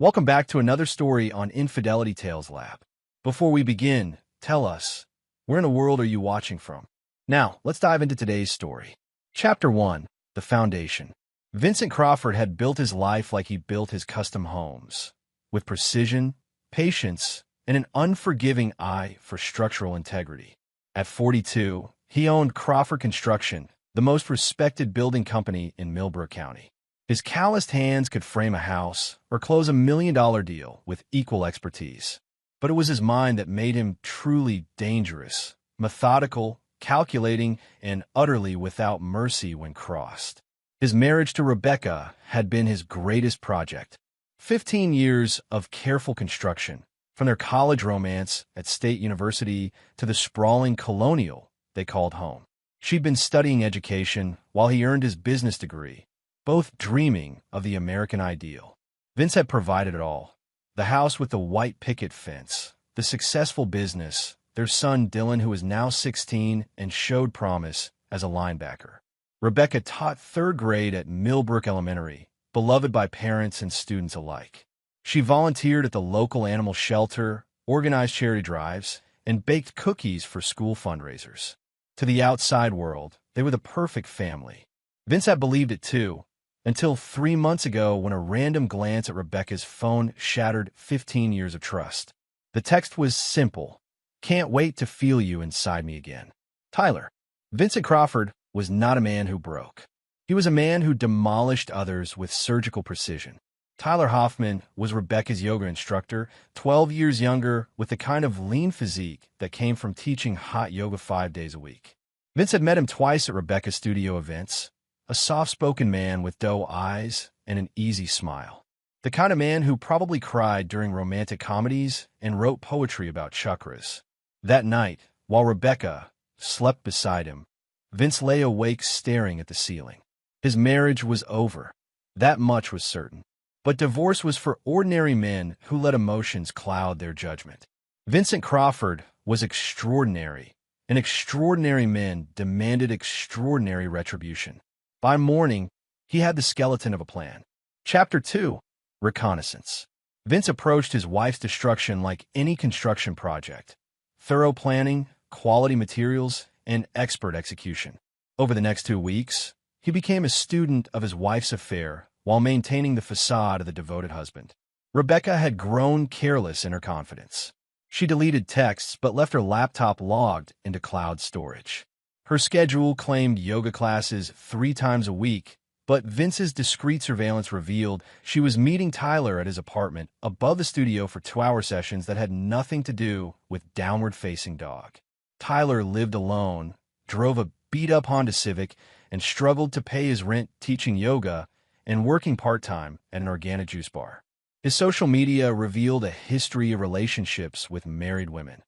Welcome back to another story on Infidelity Tales Lab. Before we begin, tell us, where in the world are you watching from? Now, let's dive into today's story. Chapter 1. The Foundation. Vincent Crawford had built his life like he built his custom homes, with precision, patience, and an unforgiving eye for structural integrity. At 42, he owned Crawford Construction, the most respected building company in Millbrook County. His calloused hands could frame a house or close a $1 million deal with equal expertise. But it was his mind that made him truly dangerous, methodical, calculating, and utterly without mercy when crossed. His marriage to Rebecca had been his greatest project. 15 years of careful construction, from their college romance at State University to the sprawling colonial they called home. She'd been studying education while he earned his business degree, both dreaming of the American ideal. Vince had provided it all. The house with the white picket fence, the successful business, their son Dylan, who was now 16 and showed promise as a linebacker. Rebecca taught third grade at Millbrook Elementary, beloved by parents and students alike. She volunteered at the local animal shelter, organized charity drives, and baked cookies for school fundraisers. To the outside world, they were the perfect family. Vince had believed it too, until 3 months ago when a random glance at Rebecca's phone shattered 15 years of trust. The text was simple. "Can't wait to feel you inside me again. Tyler." Vincent Crawford was not a man who broke. He was a man who demolished others with surgical precision. Tyler Hoffman was Rebecca's yoga instructor, 12 years younger, with the kind of lean physique that came from teaching hot yoga 5 days a week. Vince had met him twice at Rebecca's studio events. A soft-spoken man with doe eyes and an easy smile. The kind of man who probably cried during romantic comedies and wrote poetry about chakras. That night, while Rebecca slept beside him, Vince lay awake staring at the ceiling. His marriage was over. That much was certain. But divorce was for ordinary men who let emotions cloud their judgment. Vincent Crawford was extraordinary, and extraordinary men demanded extraordinary retribution. By morning, he had the skeleton of a plan. Chapter 2. Reconnaissance. Vince approached his wife's destruction like any construction project. Thorough planning, quality materials, and expert execution. Over the next 2 weeks, he became a student of his wife's affair while maintaining the facade of the devoted husband. Rebecca had grown careless in her confidence. She deleted texts but left her laptop logged into cloud storage. Her schedule claimed yoga classes 3 times a week, but Vince's discreet surveillance revealed she was meeting Tyler at his apartment above the studio for 2-hour sessions that had nothing to do with downward-facing dog. Tyler lived alone, drove a beat-up Honda Civic, and struggled to pay his rent teaching yoga and working part-time at an organic juice bar. His social media revealed a history of relationships with married women.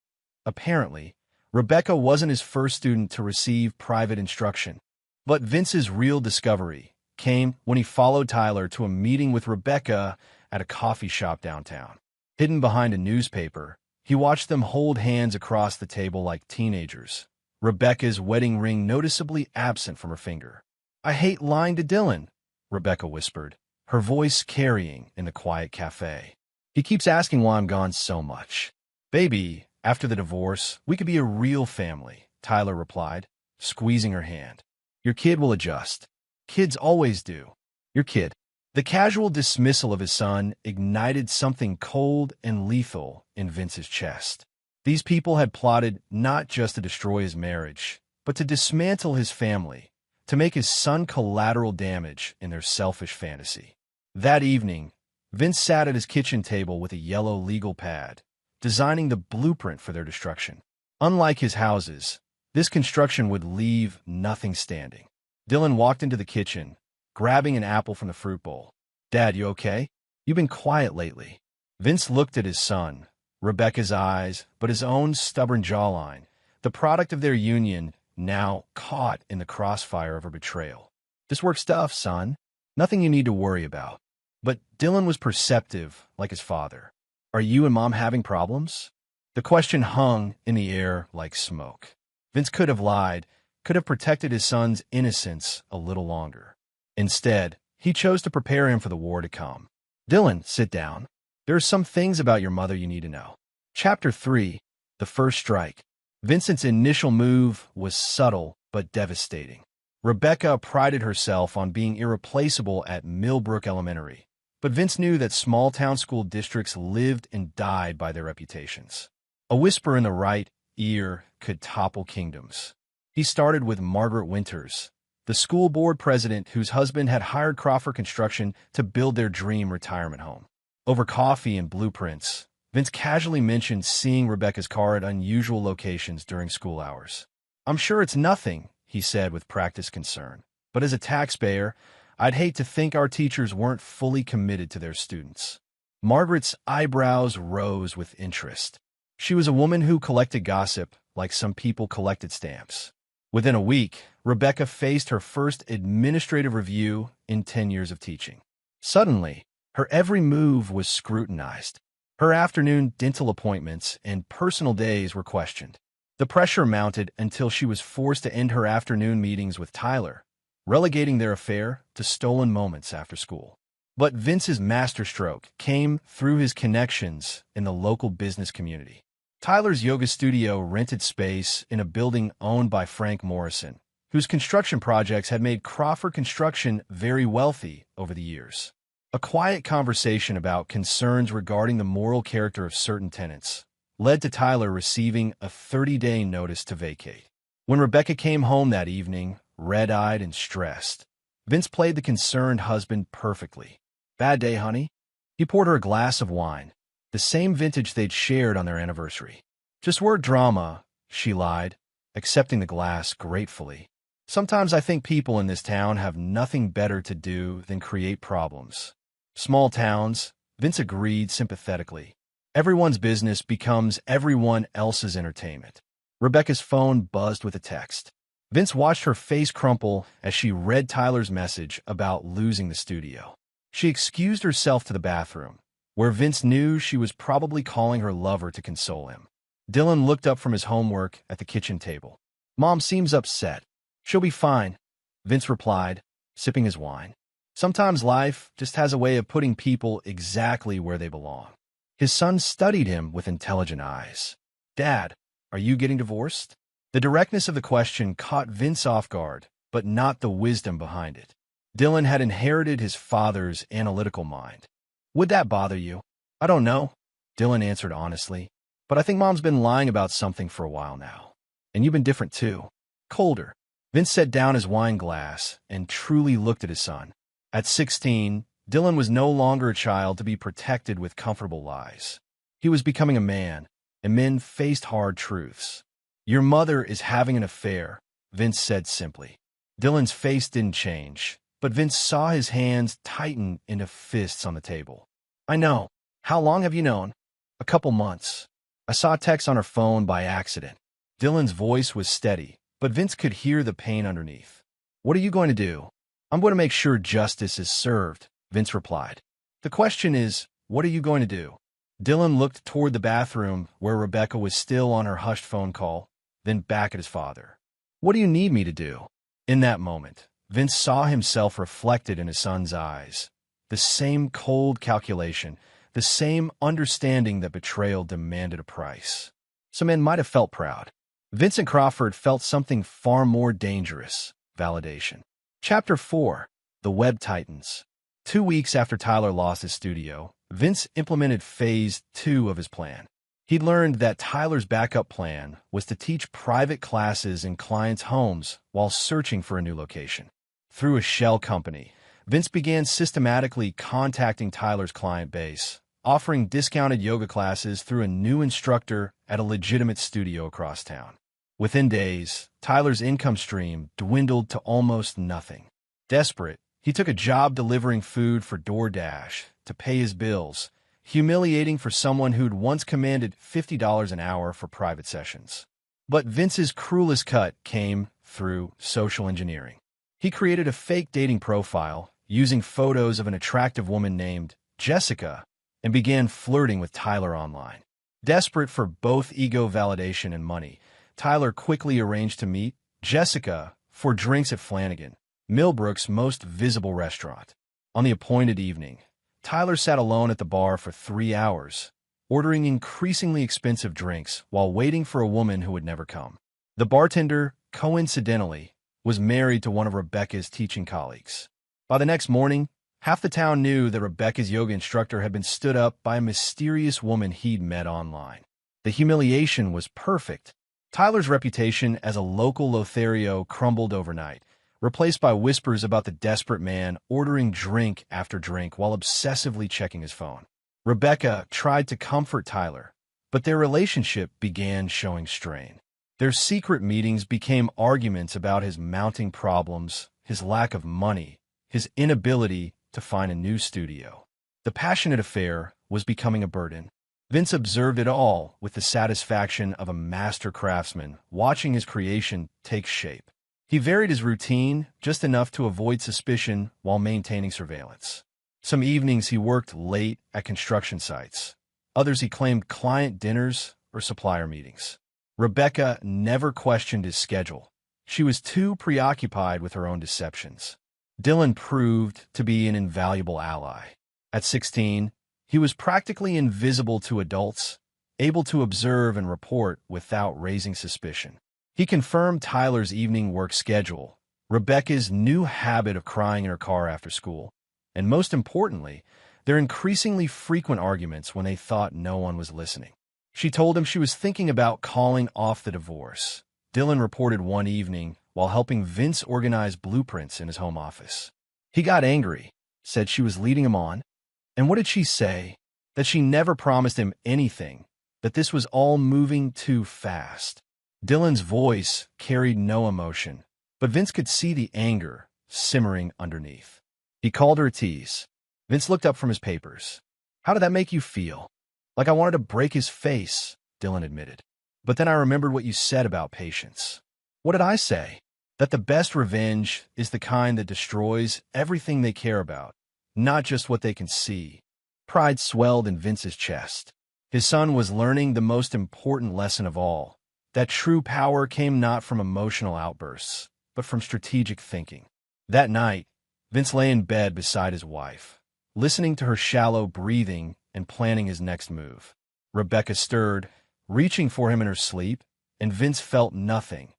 Apparently, Rebecca wasn't his first student to receive private instruction. But Vince's real discovery came when he followed Tyler to a meeting with Rebecca at a coffee shop downtown. Hidden behind a newspaper, he watched them hold hands across the table like teenagers, Rebecca's wedding ring noticeably absent from her finger. "I hate lying to Dylan," Rebecca whispered, her voice carrying in the quiet cafe. "He keeps asking why I'm gone so much." "Baby, after the divorce, we could be a real family," Tyler replied, squeezing her hand. "Your kid will adjust. Kids always do. Your kid." The casual dismissal of his son ignited something cold and lethal in Vince's chest. These people had plotted not just to destroy his marriage, but to dismantle his family, to make his son collateral damage in their selfish fantasy. That evening, Vince sat at his kitchen table with a yellow legal pad, designing the blueprint for their destruction. Unlike his houses, this construction would leave nothing standing. Dylan walked into the kitchen, grabbing an apple from the fruit bowl. "Dad, you okay? You've been quiet lately." Vince looked at his son, Rebecca's eyes, but his own stubborn jawline, the product of their union, now caught in the crossfire of her betrayal. "Just work stuff, son. Nothing you need to worry about." But Dylan was perceptive, like his father. "Are you and Mom having problems?" The question hung in the air like smoke. Vince could have lied, could have protected his son's innocence a little longer. Instead, he chose to prepare him for the war to come. "Dylan, sit down." There are some things about your mother you need to know. Chapter 3. The First Strike. Vincent's initial move was subtle but devastating. Rebecca prided herself on being irreplaceable at Millbrook Elementary, but Vince knew that small-town school districts lived and died by their reputations. A whisper in the right ear could topple kingdoms. He started with Margaret Winters, the school board president whose husband had hired Crawford Construction to build their dream retirement home. Over coffee and blueprints, Vince casually mentioned seeing Rebecca's car at unusual locations during school hours. "I'm sure it's nothing," he said with practiced concern, "but as a taxpayer, I'd hate to think our teachers weren't fully committed to their students." Margaret's eyebrows rose with interest. She was a woman who collected gossip like some people collected stamps. Within a week, Rebecca faced her first administrative review in 10 years of teaching. Suddenly, her every move was scrutinized. Her afternoon dental appointments and personal days were questioned. The pressure mounted until she was forced to end her afternoon meetings with Tyler, relegating their affair to stolen moments after school. But Vince's masterstroke came through his connections in the local business community. Tyler's yoga studio rented space in a building owned by Frank Morrison, whose construction projects had made Crawford Construction very wealthy over the years. A quiet conversation about concerns regarding the moral character of certain tenants led to Tyler receiving a 30-day notice to vacate. When Rebecca came home that evening, red-eyed and stressed, Vince played the concerned husband perfectly. "Bad day, honey?" He poured her a glass of wine, the same vintage they'd shared on their anniversary. "Just work drama," she lied, accepting the glass gratefully. "Sometimes I think people in this town have nothing better to do than create problems." "Small towns," Vince agreed sympathetically. "Everyone's business becomes everyone else's entertainment." Rebecca's phone buzzed with a text. Vince watched her face crumple as she read Tyler's message about losing the studio. She excused herself to the bathroom, where Vince knew she was probably calling her lover to console him. Dylan looked up from his homework at the kitchen table. "Mom seems upset." "She'll be fine," Vince replied, sipping his wine. Sometimes life just has a way of putting people exactly where they belong. His son studied him with intelligent eyes. "Dad, are you getting divorced?" The directness of the question caught Vince off guard, but not the wisdom behind it. Dylan had inherited his father's analytical mind. "Would that bother you?" "I don't know," Dylan answered honestly, "but I think Mom's been lying about something for a while now. And you've been different too." Colder. Vince set down his wine glass and truly looked at his son. At 16, Dylan was no longer a child to be protected with comfortable lies. He was becoming a man, and men faced hard truths. "Your mother is having an affair," Vince said simply. Dylan's face didn't change, but Vince saw his hands tighten into fists on the table. "I know. How long have you known?" "A couple months. I saw a text on her phone by accident." Dylan's voice was steady, but Vince could hear the pain underneath. "What are you going to do?" "I'm going to make sure justice is served," Vince replied. "The question is, what are you going to do?" Dylan looked toward the bathroom where Rebecca was still on her hushed phone call, then back at his father. "What do you need me to do?" In that moment, Vince saw himself reflected in his son's eyes. The same cold calculation, the same understanding that betrayal demanded a price. Some men might have felt proud. Vincent Crawford felt something far more dangerous: validation. Chapter 4. The Web Titans. 2 weeks after Tyler lost his studio, Vince implemented Phase 2 of his plan. He'd learned that Tyler's backup plan was to teach private classes in clients' homes while searching for a new location. Through a shell company, Vince began systematically contacting Tyler's client base, offering discounted yoga classes through a new instructor at a legitimate studio across town. Within days, Tyler's income stream dwindled to almost nothing. Desperate, he took a job delivering food for DoorDash to pay his bills, humiliating for someone who'd once commanded $50 an hour for private sessions. But Vince's cruelest cut came through social engineering. He created a fake dating profile using photos of an attractive woman named Jessica and began flirting with Tyler online. Desperate for both ego validation and money, Tyler quickly arranged to meet Jessica for drinks at Flanagan, Millbrook's most visible restaurant. On the appointed evening, Tyler sat alone at the bar for 3 hours, ordering increasingly expensive drinks while waiting for a woman who would never come. The bartender, coincidentally, was married to one of Rebecca's teaching colleagues. By the next morning, half the town knew that Rebecca's yoga instructor had been stood up by a mysterious woman he'd met online. The humiliation was perfect. Tyler's reputation as a local Lothario crumbled overnight, replaced by whispers about the desperate man ordering drink after drink while obsessively checking his phone. Rebecca tried to comfort Tyler, but their relationship began showing strain. Their secret meetings became arguments about his mounting problems, his lack of money, his inability to find a new studio. The passionate affair was becoming a burden. Vince observed it all with the satisfaction of a master craftsman watching his creation take shape. He varied his routine just enough to avoid suspicion while maintaining surveillance. Some evenings he worked late at construction sites. Others he claimed client dinners or supplier meetings. Rebecca never questioned his schedule. She was too preoccupied with her own deceptions. Dylan proved to be an invaluable ally. At 16, he was practically invisible to adults, able to observe and report without raising suspicion. He confirmed Tyler's evening work schedule, Rebecca's new habit of crying in her car after school, and most importantly, their increasingly frequent arguments when they thought no one was listening. She told him she was thinking about calling off the divorce. Dylan reported one evening while helping Vince organize blueprints in his home office. He got angry, said she was leading him on. And what did she say? That she never promised him anything, that this was all moving too fast. Dylan's voice carried no emotion, but Vince could see the anger simmering underneath. He called her a tease. Vince looked up from his papers. How did that make you feel? Like I wanted to break his face, Dylan admitted. But then I remembered what you said about patience. What did I say? That the best revenge is the kind that destroys everything they care about, not just what they can see. Pride swelled in Vince's chest. His son was learning the most important lesson of all, that true power came not from emotional outbursts, but from strategic thinking. That night, Vince lay in bed beside his wife, listening to her shallow breathing and planning his next move. Rebecca stirred, reaching for him in her sleep, and Vince felt nothing.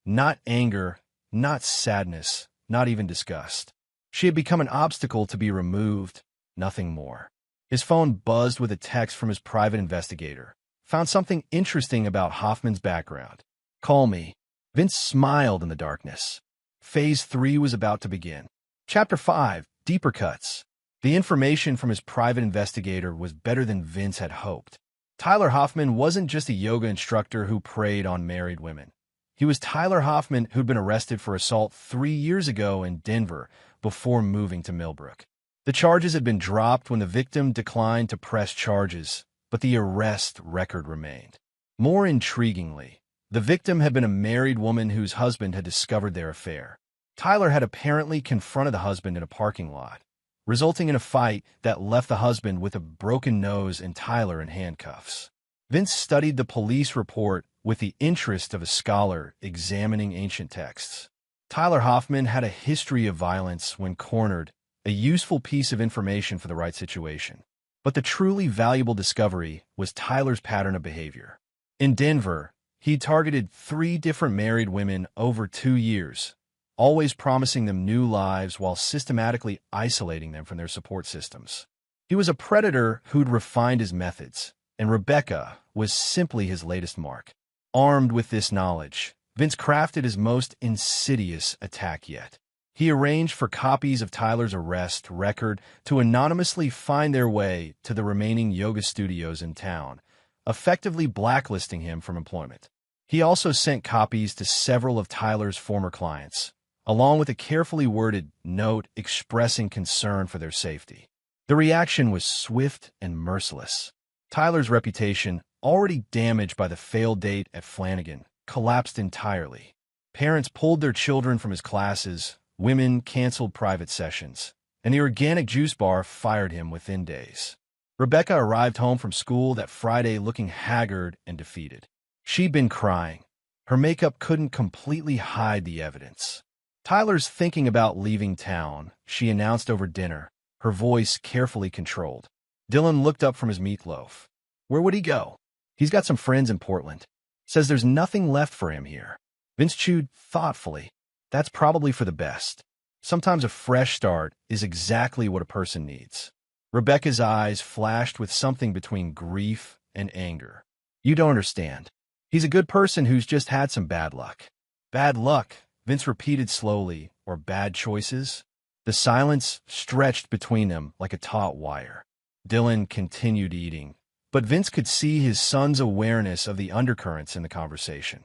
Not anger, not sadness, not even disgust. She had become an obstacle to be removed, nothing more. His phone buzzed with a text from his private investigator. Found something interesting about Hoffman's background. Call me. Vince smiled in the darkness. Phase 3 was about to begin. Chapter 5, Deeper Cuts. The information from his private investigator was better than Vince had hoped. Tyler Hoffman wasn't just a yoga instructor who preyed on married women. He was Tyler Hoffman, who'd been arrested for assault 3 years ago in Denver before moving to Millbrook. The charges had been dropped when the victim declined to press charges, but the arrest record remained. More intriguingly, the victim had been a married woman whose husband had discovered their affair. Tyler had apparently confronted the husband in a parking lot, resulting in a fight that left the husband with a broken nose and Tyler in handcuffs. Vince studied the police report with the interest of a scholar examining ancient texts. Tyler Hoffman had a history of violence when cornered, a useful piece of information for the right situation. But the truly valuable discovery was Tyler's pattern of behavior. In Denver, he targeted 3 different married women over 2 years, always promising them new lives while systematically isolating them from their support systems. He was a predator who'd refined his methods, and Rebecca was simply his latest mark. Armed with this knowledge, Vince crafted his most insidious attack yet. He arranged for copies of Tyler's arrest record to anonymously find their way to the remaining yoga studios in town, effectively blacklisting him from employment. He also sent copies to several of Tyler's former clients, along with a carefully worded note expressing concern for their safety. The reaction was swift and merciless. Tyler's reputation, already damaged by the failed date at Flanagan, collapsed entirely. Parents pulled their children from his classes, women canceled private sessions, and the organic juice bar fired him within days. Rebecca arrived home from school that Friday looking haggard and defeated. She'd been crying. Her makeup couldn't completely hide the evidence. Tyler's thinking about leaving town, she announced over dinner, her voice carefully controlled. Dylan looked up from his meatloaf. Where would he go? He's got some friends in Portland. Says there's nothing left for him here. Vince chewed thoughtfully. That's probably for the best. Sometimes a fresh start is exactly what a person needs. Rebecca's eyes flashed with something between grief and anger. You don't understand. He's a good person who's just had some bad luck. Bad luck, Vince repeated slowly, or bad choices? The silence stretched between them like a taut wire. Dylan continued eating, but Vince could see his son's awareness of the undercurrents in the conversation.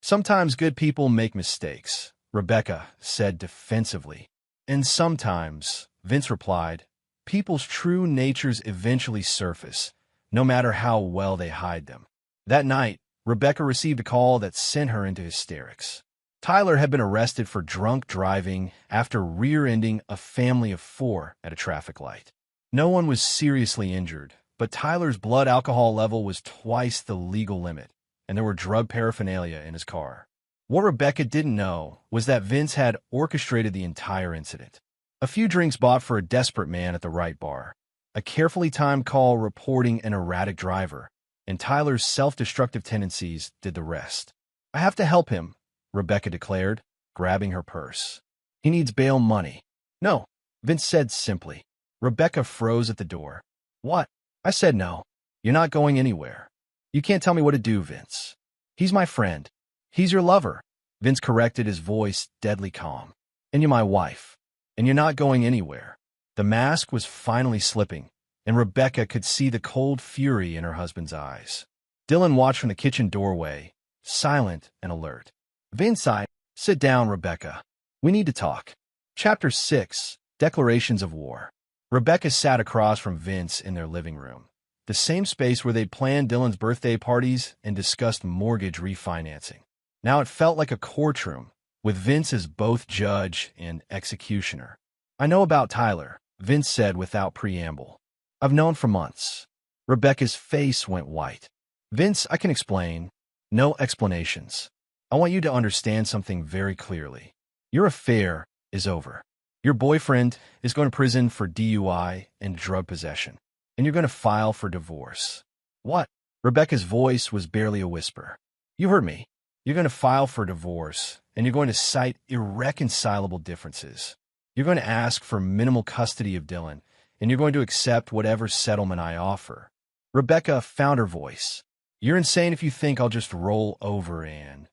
Sometimes good people make mistakes, Rebecca said defensively. And sometimes, Vince replied, people's true natures eventually surface, no matter how well they hide them. That night, Rebecca received a call that sent her into hysterics. Tyler had been arrested for drunk driving after rear-ending a family of 4 at a traffic light. No one was seriously injured, but Tyler's blood alcohol level was twice the legal limit, and there were drug paraphernalia in his car. What Rebecca didn't know was that Vince had orchestrated the entire incident. A few drinks bought for a desperate man at the right bar, a carefully timed call reporting an erratic driver, and Tyler's self-destructive tendencies did the rest. I have to help him, Rebecca declared, grabbing her purse. He needs bail money. No, Vince said simply. Rebecca froze at the door. What? I said no. You're not going anywhere. You can't tell me what to do, Vince. He's my friend. He's your lover. Vince corrected, his voice deadly calm. And you're my wife. And you're not going anywhere. The mask was finally slipping, and Rebecca could see the cold fury in her husband's eyes. Dylan watched from the kitchen doorway, silent and alert. Vince, sit down, Rebecca. We need to talk. Chapter 6, Declarations of War. Rebecca sat across from Vince in their living room, the same space where they'd planned Dylan's birthday parties and discussed mortgage refinancing. Now it felt like a courtroom, with Vince as both judge and executioner. I know about Tyler, Vince said without preamble. I've known for months. Rebecca's face went white. Vince, I can explain. No explanations. I want you to understand something very clearly. Your affair is over. Your boyfriend is going to prison for DUI and drug possession, and you're going to file for divorce. What? Rebecca's voice was barely a whisper. You heard me. You're going to file for divorce, and you're going to cite irreconcilable differences. You're going to ask for minimal custody of Dylan, and you're going to accept whatever settlement I offer. Rebecca found her voice. You're insane if you think I'll just roll over and...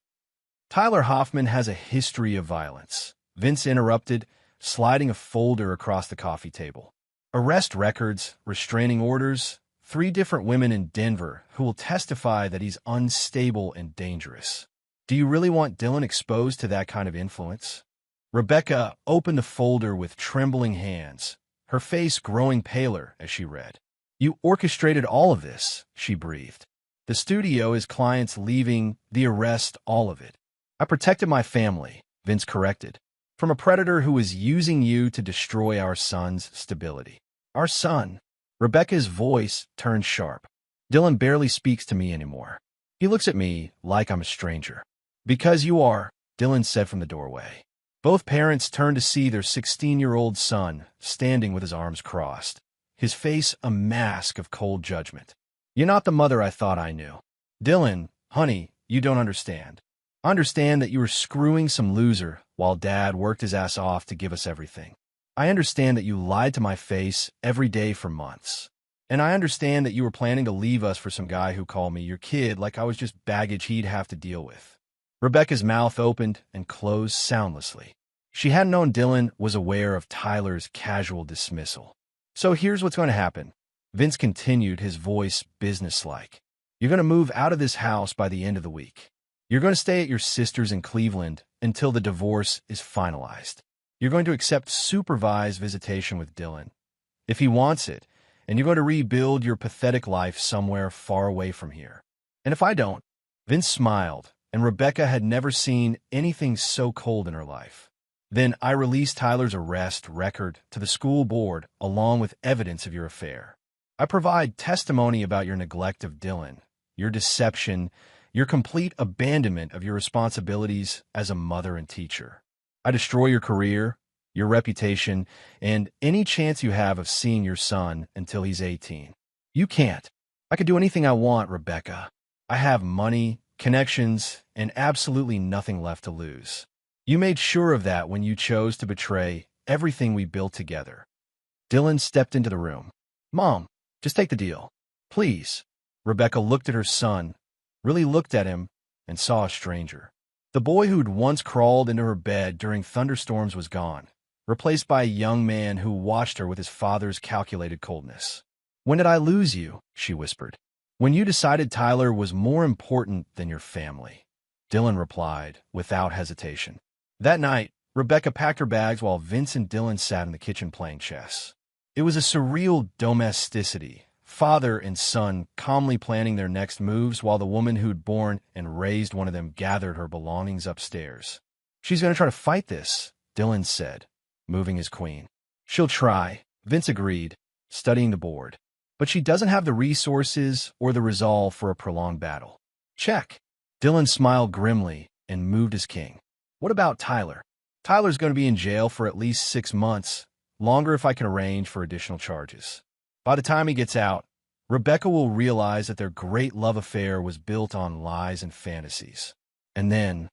Tyler Hoffman has a history of violence. Vince interrupted, sliding a folder across the coffee table. Arrest records, restraining orders, 3 different women in Denver who will testify that he's unstable and dangerous. Do you really want Dylan exposed to that kind of influence? Rebecca opened the folder with trembling hands, her face growing paler as she read. You orchestrated all of this, she breathed. The studio, his clients leaving, the arrest, all of it. I protected my family, Vince corrected, from a predator who was using you to destroy our son's stability. Our son. Rebecca's voice turned sharp. Dylan barely speaks to me anymore. He looks at me like I'm a stranger. Because you are, Dylan said from the doorway. Both parents turned to see their 16-year-old son standing with his arms crossed, his face a mask of cold judgment. You're not the mother I thought I knew. Dylan, honey, you don't understand. I understand that you were screwing some loser while Dad worked his ass off to give us everything. I understand that you lied to my face every day for months. And I understand that you were planning to leave us for some guy who called me your kid like I was just baggage he'd have to deal with. Rebecca's mouth opened and closed soundlessly. She hadn't known Dylan was aware of Tyler's casual dismissal. So here's what's going to happen. Vince continued, his voice businesslike. You're going to move out of this house by the end of the week. You're going to stay at your sister's in Cleveland until the divorce is finalized. You're going to accept supervised visitation with Dylan, if he wants it, and you're going to rebuild your pathetic life somewhere far away from here. And if I don't, Vince smiled, and Rebecca had never seen anything so cold in her life. Then I released Tyler's arrest record to the school board along with evidence of your affair. I provide testimony about your neglect of Dylan, your deception, your complete abandonment of your responsibilities as a mother and teacher. I destroy your career, your reputation, and any chance you have of seeing your son until he's 18. You can't. I could do anything I want, Rebecca. I have money, connections, and absolutely nothing left to lose. You made sure of that when you chose to betray everything we built together. Dylan stepped into the room. Mom, just take the deal. Please. Rebecca looked at her son, really looked at him, and saw a stranger. The boy who'd once crawled into her bed during thunderstorms was gone, replaced by a young man who watched her with his father's calculated coldness. When did I lose you? She whispered. When you decided Tyler was more important than your family. Dylan replied, without hesitation. That night, Rebecca packed her bags while Vince and Dylan sat in the kitchen playing chess. It was a surreal domesticity, father and son calmly planning their next moves while the woman who'd born and raised one of them gathered her belongings upstairs. She's going to try to fight this, Dylan said, moving his queen. She'll try, Vince agreed, studying the board. But she doesn't have the resources or the resolve for a prolonged battle. Check. Dylan smiled grimly and moved his king. What about Tyler? Tyler's going to be in jail for at least 6 months, longer if I can arrange for additional charges. By the time he gets out, Rebecca will realize that their great love affair was built on lies and fantasies. And then,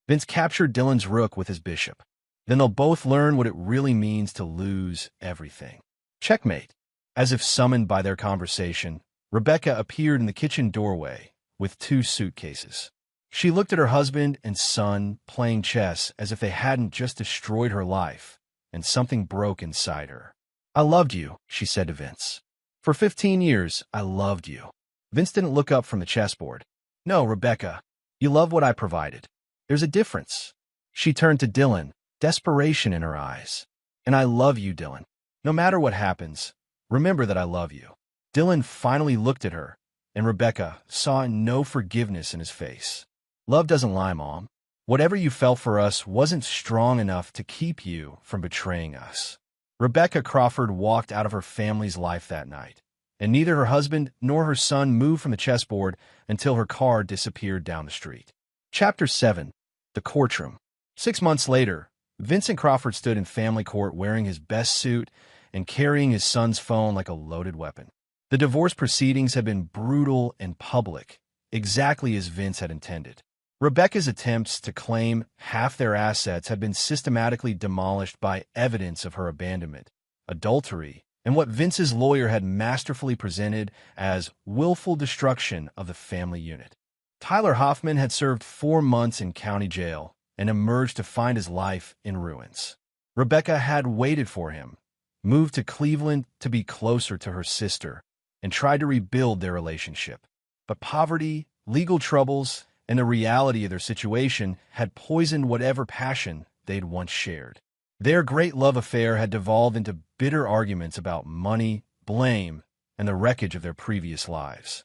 Vince captured Dylan's rook with his bishop. Then they'll both learn what it really means to lose everything. Checkmate. As if summoned by their conversation, Rebecca appeared in the kitchen doorway with 2 suitcases. She looked at her husband and son playing chess as if they hadn't just destroyed her life, and something broke inside her. I loved you, she said to Vince. For 15 years, I loved you. Vince didn't look up from the chessboard. No, Rebecca, you love what I provided. There's a difference. She turned to Dylan, desperation in her eyes. And I love you, Dylan. No matter what happens, remember that I love you. Dylan finally looked at her, and Rebecca saw no forgiveness in his face. Love doesn't lie, Mom. Whatever you felt for us wasn't strong enough to keep you from betraying us. Rebecca Crawford walked out of her family's life that night, and neither her husband nor her son moved from the chessboard until her car disappeared down the street. Chapter 7. The Courtroom. 6 months later, Vincent Crawford stood in family court wearing his best suit and carrying his son's phone like a loaded weapon. The divorce proceedings had been brutal and public, exactly as Vince had intended. Rebecca's attempts to claim half their assets had been systematically demolished by evidence of her abandonment, adultery, and what Vince's lawyer had masterfully presented as willful destruction of the family unit. Tyler Hoffman had served 4 months in county jail and emerged to find his life in ruins. Rebecca had waited for him, moved to Cleveland to be closer to her sister, and tried to rebuild their relationship. But poverty, legal troubles, and the reality of their situation had poisoned whatever passion they'd once shared. Their great love affair had devolved into bitter arguments about money, blame, and the wreckage of their previous lives.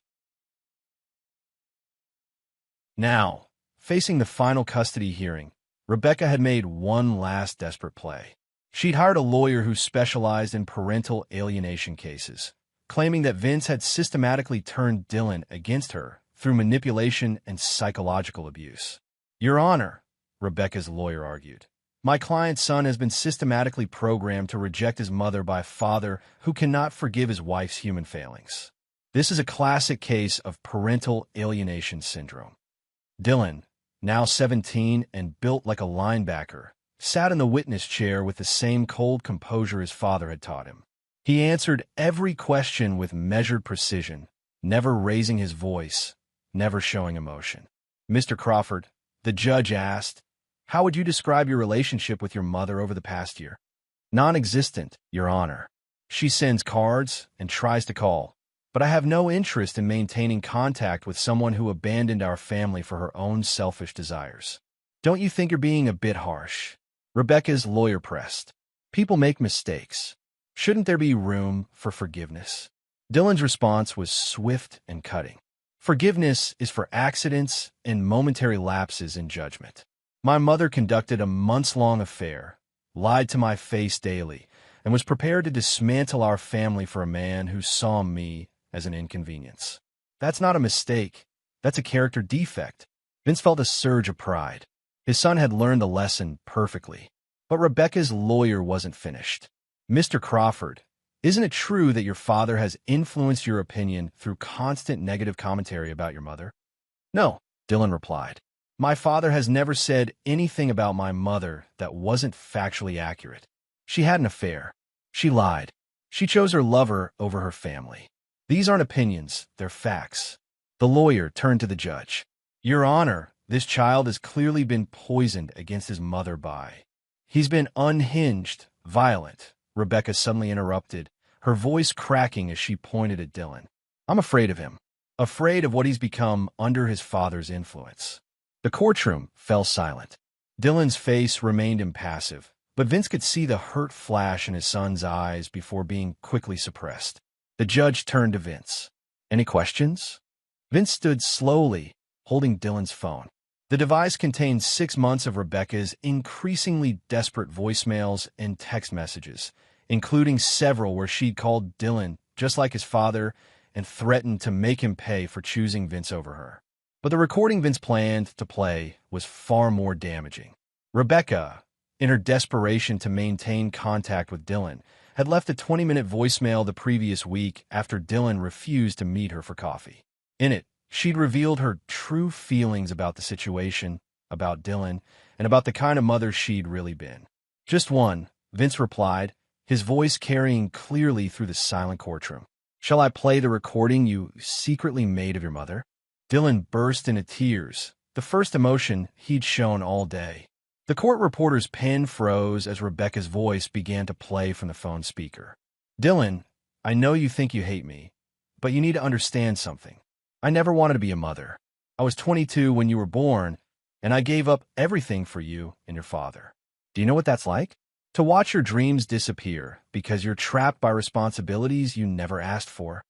Now, facing the final custody hearing, Rebecca had made one last desperate play. She'd hired a lawyer who specialized in parental alienation cases, claiming that Vince had systematically turned Dylan against her through manipulation and psychological abuse. Your Honor, Rebecca's lawyer argued, my client's son has been systematically programmed to reject his mother by a father who cannot forgive his wife's human failings. This is a classic case of parental alienation syndrome. Dylan, now 17 and built like a linebacker, sat in the witness chair with the same cold composure his father had taught him. He answered every question with measured precision, never raising his voice, never showing emotion. Mr. Crawford, the judge asked, how would you describe your relationship with your mother over the past year? Non-existent, Your Honor. She sends cards and tries to call, but I have no interest in maintaining contact with someone who abandoned our family for her own selfish desires. Don't you think you're being a bit harsh? Rebecca's lawyer pressed. People make mistakes. Shouldn't there be room for forgiveness? Dylan's response was swift and cutting. Forgiveness is for accidents and momentary lapses in judgment. My mother conducted a months-long affair, lied to my face daily, and was prepared to dismantle our family for a man who saw me as an inconvenience. That's not a mistake. That's a character defect. Vince felt a surge of pride. His son had learned the lesson perfectly. But Rebecca's lawyer wasn't finished. "Mr. Crawford, isn't it true that your father has influenced your opinion through constant negative commentary about your mother?" "No," Dylan replied. "My father has never said anything about my mother that wasn't factually accurate. She had an affair. She lied. She chose her lover over her family. These aren't opinions, they're facts." The lawyer turned to the judge. "Your Honor, this child has clearly been poisoned against his mother by—" "He's been unhinged, violent," Rebecca suddenly interrupted, her voice cracking as she pointed at Dylan. "I'm afraid of him. Afraid of what he's become under his father's influence." The courtroom fell silent. Dylan's face remained impassive, but Vince could see the hurt flash in his son's eyes before being quickly suppressed. The judge turned to Vince. "Any questions?" Vince stood slowly, holding Dylan's phone. The device contained 6 months of Rebecca's increasingly desperate voicemails and text messages, including several where she'd called Dylan just like his father and threatened to make him pay for choosing Vince over her. But the recording Vince planned to play was far more damaging. Rebecca, in her desperation to maintain contact with Dylan, had left a 20-minute voicemail the previous week after Dylan refused to meet her for coffee. In it, she'd revealed her true feelings about the situation, about Dylan, and about the kind of mother she'd really been. "Just one," Vince replied, his voice carrying clearly through the silent courtroom. "Shall I play the recording you secretly made of your mother?" Dylan burst into tears, the first emotion he'd shown all day. The court reporter's pen froze as Rebecca's voice began to play from the phone speaker. "Dylan, I know you think you hate me, but you need to understand something. I never wanted to be a mother. I was 22 when you were born, and I gave up everything for you and your father. Do you know what that's like? To watch your dreams disappear because you're trapped by responsibilities you never asked for."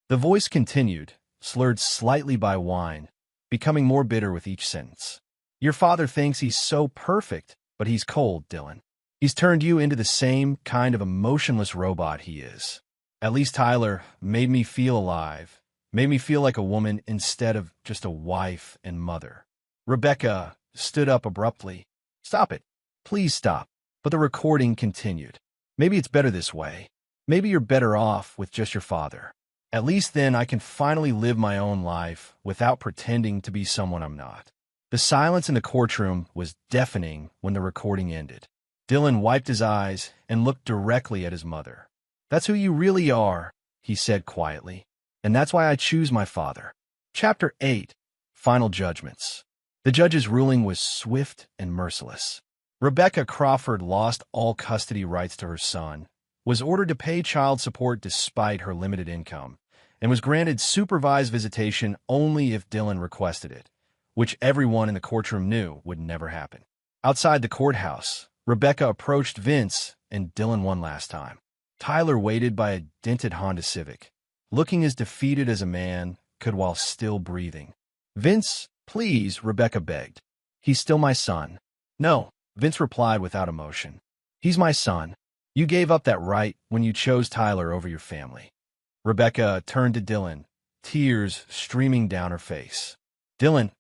The voice continued, slurred slightly by wine, becoming more bitter with each sentence. "Your father thinks he's so perfect, but he's cold, Dylan. He's turned you into the same kind of emotionless robot he is. At least Tyler made me feel alive, made me feel like a woman instead of just a wife and mother." Rebecca stood up abruptly. "Stop it. Please stop." But the recording continued. "Maybe it's better this way. Maybe you're better off with just your father. At least then I can finally live my own life without pretending to be someone I'm not." The silence in the courtroom was deafening when the recording ended. Dylan wiped his eyes and looked directly at his mother. "That's who you really are," he said quietly. "And that's why I choose my father." Chapter 8. Final Judgments. The judge's ruling was swift and merciless. Rebecca Crawford lost all custody rights to her son, was ordered to pay child support despite her limited income, and was granted supervised visitation only if Dylan requested it, which everyone in the courtroom knew would never happen. Outside the courthouse, Rebecca approached Vince and Dylan one last time. Tyler waited by a dented Honda Civic, looking as defeated as a man could while still breathing. "Vince, please," Rebecca begged. "He's still my son." "No," Vince replied without emotion. "He's my son. You gave up that right when you chose Tyler over your family." Rebecca turned to Dylan, tears streaming down her face. "Dylan,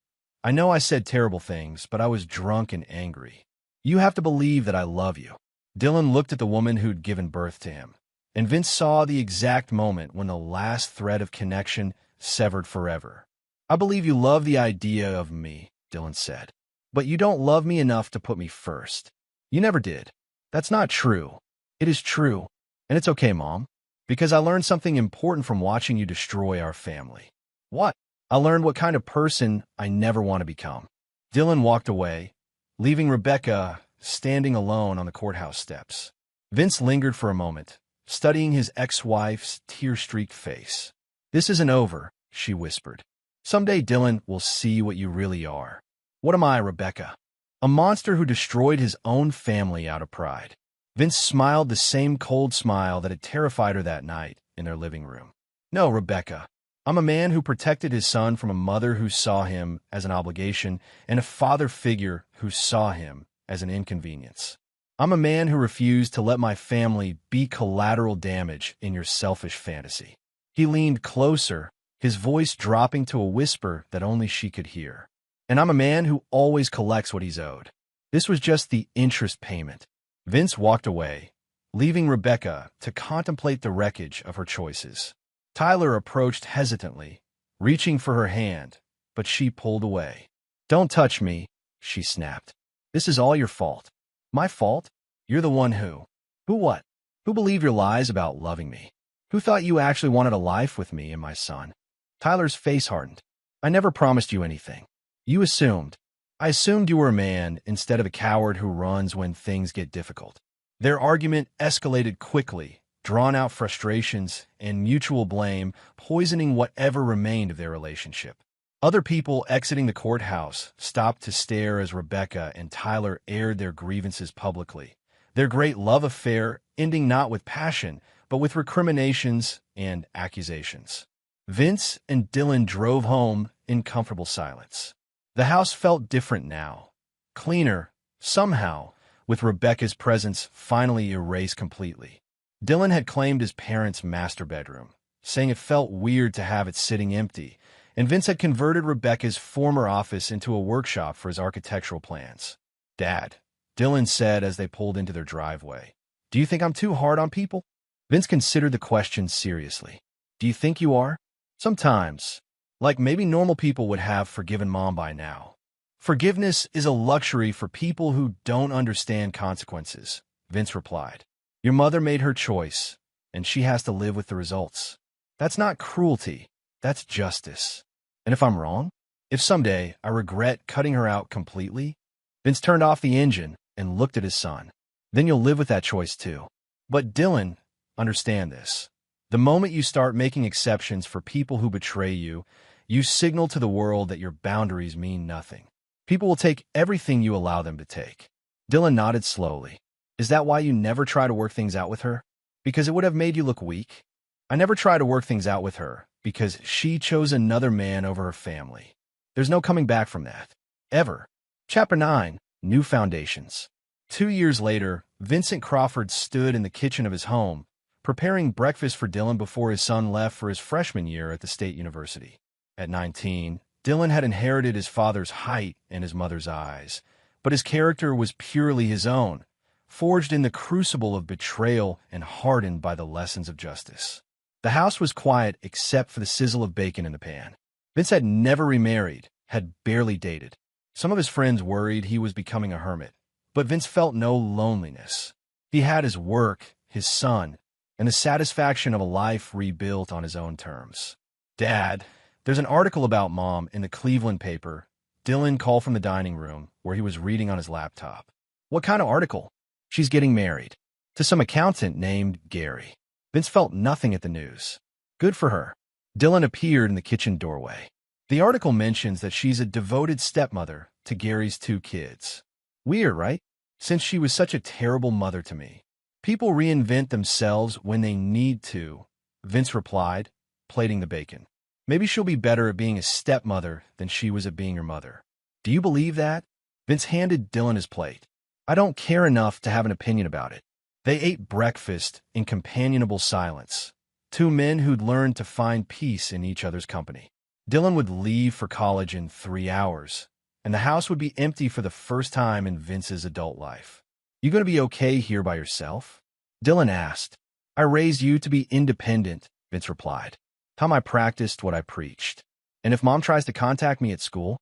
I know I said terrible things, but I was drunk and angry. You have to believe that I love you." Dylan looked at the woman who'd given birth to him, and Vince saw the exact moment when the last thread of connection severed forever. "I believe you love the idea of me," Dylan said, "but you don't love me enough to put me first. You never did." "That's not true." "It is true, and it's okay, Mom, because I learned something important from watching you destroy our family." "What?" "I learned what kind of person I never want to become." Dylan walked away, leaving Rebecca standing alone on the courthouse steps. Vince lingered for a moment, studying his ex-wife's tear-streaked face. "This isn't over," she whispered. "Someday Dylan will see what you really are." "What am I, Rebecca?" "A monster who destroyed his own family out of pride." Vince smiled the same cold smile that had terrified her that night in their living room. "No, Rebecca. I'm a man who protected his son from a mother who saw him as an obligation and a father figure who saw him as an inconvenience. I'm a man who refused to let my family be collateral damage in your selfish fantasy." He leaned closer, his voice dropping to a whisper that only she could hear. "And I'm a man who always collects what he's owed. This was just the interest payment. Vince walked away, leaving Rebecca to contemplate the wreckage of her choices. Tyler approached hesitantly, reaching for her hand, but she pulled away. "Don't touch me," she snapped. "This is all your fault." "My fault? You're the one who... Who what? Who believed your lies about loving me? Who thought you actually wanted a life with me and my son?" Tyler's face hardened. "I never promised you anything. You assumed. I assumed you were a man instead of a coward who runs when things get difficult." Their argument escalated quickly, drawn-out frustrations and mutual blame poisoning whatever remained of their relationship. Other people exiting the courthouse stopped to stare as Rebecca and Tyler aired their grievances publicly, their great love affair ending not with passion, but with recriminations and accusations. Vince and Dylan drove home in comfortable silence. The house felt different now, cleaner, somehow, with Rebecca's presence finally erased completely. Dylan had claimed his parents' master bedroom, saying it felt weird to have it sitting empty, and Vince had converted Rebecca's former office into a workshop for his architectural plans. "Dad," Dylan said as they pulled into their driveway, "do you think I'm too hard on people?" Vince considered the question seriously. "Do you think you are?" "Sometimes. Like maybe normal people would have forgiven Mom by now." "Forgiveness is a luxury for people who don't understand consequences," Vince replied. "Your mother made her choice, and she has to live with the results. That's not cruelty, that's justice. And if I'm wrong, if someday I regret cutting her out completely," Vince turned off the engine and looked at his son, "then you'll live with that choice too." "But Dylan, understand this. The moment you start making exceptions for people who betray you, you signal to the world that your boundaries mean nothing. People will take everything you allow them to take." Dylan nodded slowly. "Is that why you never try to work things out with her? Because it would have made you look weak?" "I never try to work things out with her because she chose another man over her family. There's no coming back from that. Ever." Chapter 9. New Foundations. 2 years later, Vincent Crawford stood in the kitchen of his home, preparing breakfast for Dylan before his son left for his freshman year at the state university. At 19, Dylan had inherited his father's height and his mother's eyes, but his character was purely his own, forged in the crucible of betrayal and hardened by the lessons of justice. The house was quiet except for the sizzle of bacon in the pan. Vince had never remarried, had barely dated. Some of his friends worried he was becoming a hermit, but Vince felt no loneliness. He had his work, his son, and the satisfaction of a life rebuilt on his own terms. "Dad, there's an article about Mom in the Cleveland paper." Dylan called from the dining room, where he was reading on his laptop. "What kind of article?" "She's getting married. To some accountant named Gary." Vince felt nothing at the news. "Good for her." Dylan appeared in the kitchen doorway. "The article mentions that she's a devoted stepmother to Gary's 2 kids. Weird, right? Since she was such a terrible mother to me." "People reinvent themselves when they need to," Vince replied, plating the bacon. "Maybe she'll be better at being a stepmother than she was at being your mother." "Do you believe that?" Vince handed Dylan his plate. "I don't care enough to have an opinion about it." They ate breakfast in companionable silence, 2 men who'd learned to find peace in each other's company. Dylan would leave for college in 3 hours, and the house would be empty for the first time in Vince's adult life. "You gonna be okay here by yourself?" Dylan asked. "I raised you to be independent," Vince replied. "Time I practiced what I preached. And if Mom tries to contact me at school,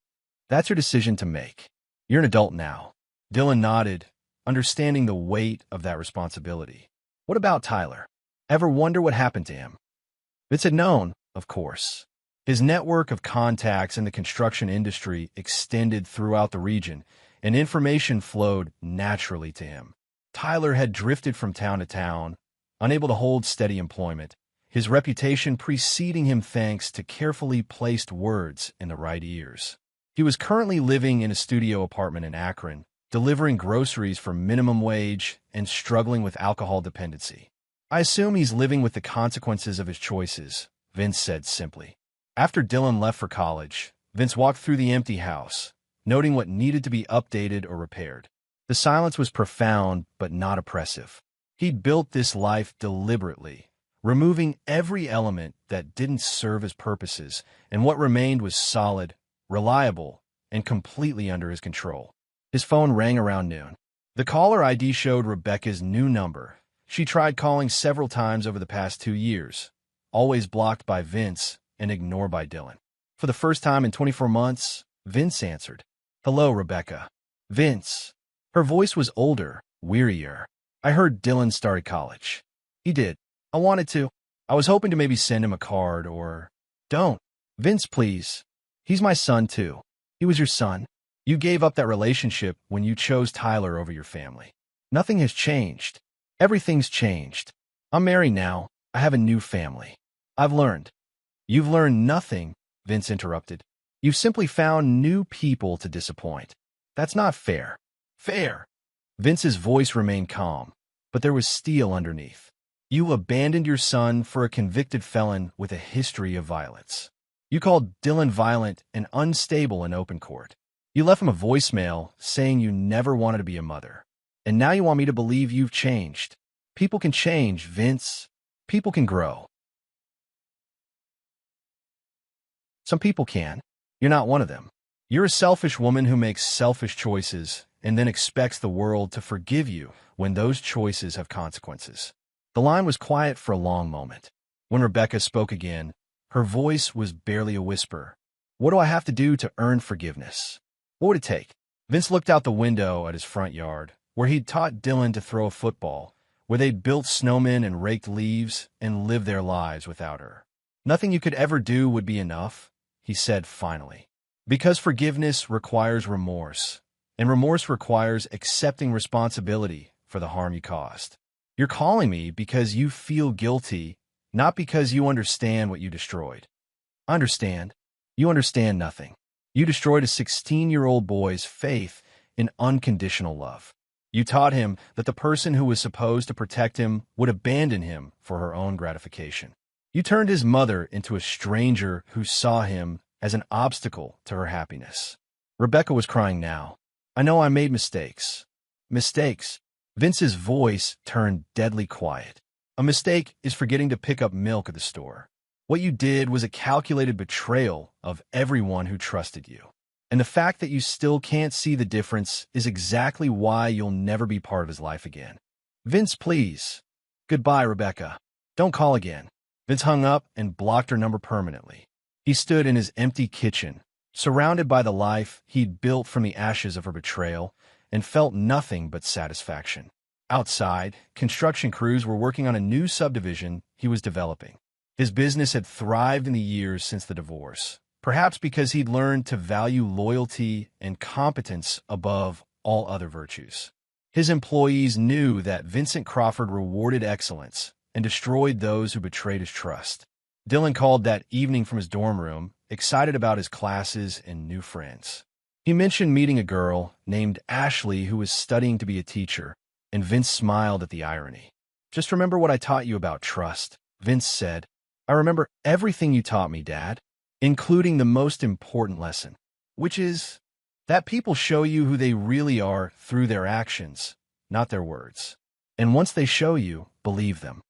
that's your decision to make. You're an adult now." Dylan nodded, understanding the weight of that responsibility. "What about Tyler? Ever wonder what happened to him?" Vince had known, of course. His network of contacts in the construction industry extended throughout the region, and information flowed naturally to him. Tyler had drifted from town to town, unable to hold steady employment, his reputation preceding him thanks to carefully placed words in the right ears. He was currently living in a studio apartment in Akron, delivering groceries for minimum wage and struggling with alcohol dependency. "I assume he's living with the consequences of his choices," Vince said simply. After Dylan left for college, Vince walked through the empty house, noting what needed to be updated or repaired. The silence was profound but not oppressive. He'd built this life deliberately, removing every element that didn't serve his purposes, and what remained was solid, reliable, and completely under his control. His phone rang around noon. The caller ID showed Rebecca's new number. She tried calling several times over the past 2 years, always blocked by Vince and ignored by Dylan. For the first time in 24 months, Vince answered. "Hello, Rebecca." "Vince." Her voice was older, wearier. "I heard Dylan started college." "He did. I wanted to. I was hoping to maybe send him a card or—" "Don't. Vince, please. He's my son, too." "He was your son? You gave up that relationship when you chose Tyler over your family." "Nothing has changed. Everything's changed. I'm married now. I have a new family. I've learned." "You've learned nothing," Vince interrupted. "You've simply found new people to disappoint. That's not fair." "Fair?" Vince's voice remained calm, but there was steel underneath. "You abandoned your son for a convicted felon with a history of violence. You called Dylan violent and unstable in open court. You left him a voicemail saying you never wanted to be a mother. And now you want me to believe you've changed. People can change, Vince. People can grow." "Some people can. You're not one of them. You're a selfish woman who makes selfish choices and then expects the world to forgive you when those choices have consequences." The line was quiet for a long moment. When Rebecca spoke again, her voice was barely a whisper. "What do I have to do to earn forgiveness? What would it take?" Vince looked out the window at his front yard, where he'd taught Dylan to throw a football, where they'd built snowmen and raked leaves and lived their lives without her. "Nothing you could ever do would be enough," he said finally. "Because forgiveness requires remorse, and remorse requires accepting responsibility for the harm you caused. You're calling me because you feel guilty, not because you understand what you destroyed." "I understand. You understand nothing. You destroyed a 16-year-old boy's faith in unconditional love. You taught him that the person who was supposed to protect him would abandon him for her own gratification. You turned his mother into a stranger who saw him as an obstacle to her happiness." Rebecca was crying now. "I know I made mistakes." "Mistakes?" Vince's voice turned deadly quiet. "A mistake is forgetting to pick up milk at the store. What you did was a calculated betrayal of everyone who trusted you. And the fact that you still can't see the difference is exactly why you'll never be part of his life again." "Vince, please." "Goodbye, Rebecca. Don't call again." Vince hung up and blocked her number permanently. He stood in his empty kitchen, surrounded by the life he'd built from the ashes of her betrayal, and felt nothing but satisfaction. Outside, construction crews were working on a new subdivision he was developing. His business had thrived in the years since the divorce, perhaps because he'd learned to value loyalty and competence above all other virtues. His employees knew that Vincent Crawford rewarded excellence and destroyed those who betrayed his trust. Dylan called that evening from his dorm room, excited about his classes and new friends. He mentioned meeting a girl named Ashley who was studying to be a teacher, and Vince smiled at the irony. "Just remember what I taught you about trust," Vince said. "I remember everything you taught me, Dad, including the most important lesson, which is that people show you who they really are through their actions, not their words. And once they show you, believe them."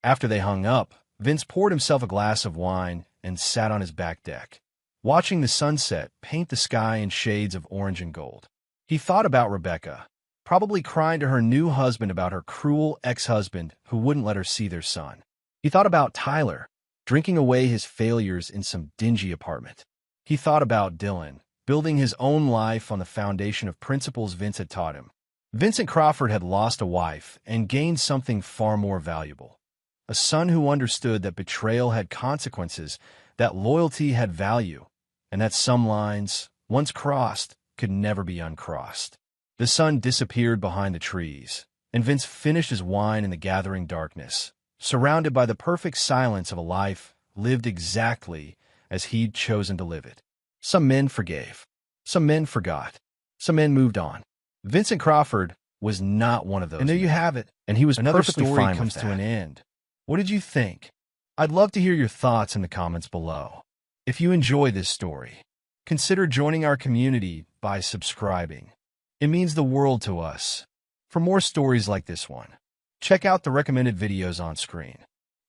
After they hung up, Vince poured himself a glass of wine and sat on his back deck, watching the sunset paint the sky in shades of orange and gold. He thought about Rebecca, probably crying to her new husband about her cruel ex-husband who wouldn't let her see their son. He thought about Tyler, drinking away his failures in some dingy apartment. He thought about Dylan, building his own life on the foundation of principles Vince had taught him. Vincent Crawford had lost a wife and gained something far more valuable. A son who understood that betrayal had consequences, that loyalty had value, and that some lines, once crossed, could never be uncrossed. The sun disappeared behind the trees, and Vince finished his wine in the gathering darkness, surrounded by the perfect silence of a life lived exactly as he'd chosen to live it. Some men forgave. Some men forgot. Some men moved on. Vincent Crawford was not one of those. And there you have it. And he was perfectly fine with that. Another story comes to an end. What did you think? I'd love to hear your thoughts in the comments below. If you enjoy this story, consider joining our community by subscribing. It means the world to us. For more stories like this one, check out the recommended videos on screen.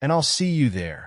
And I'll see you there.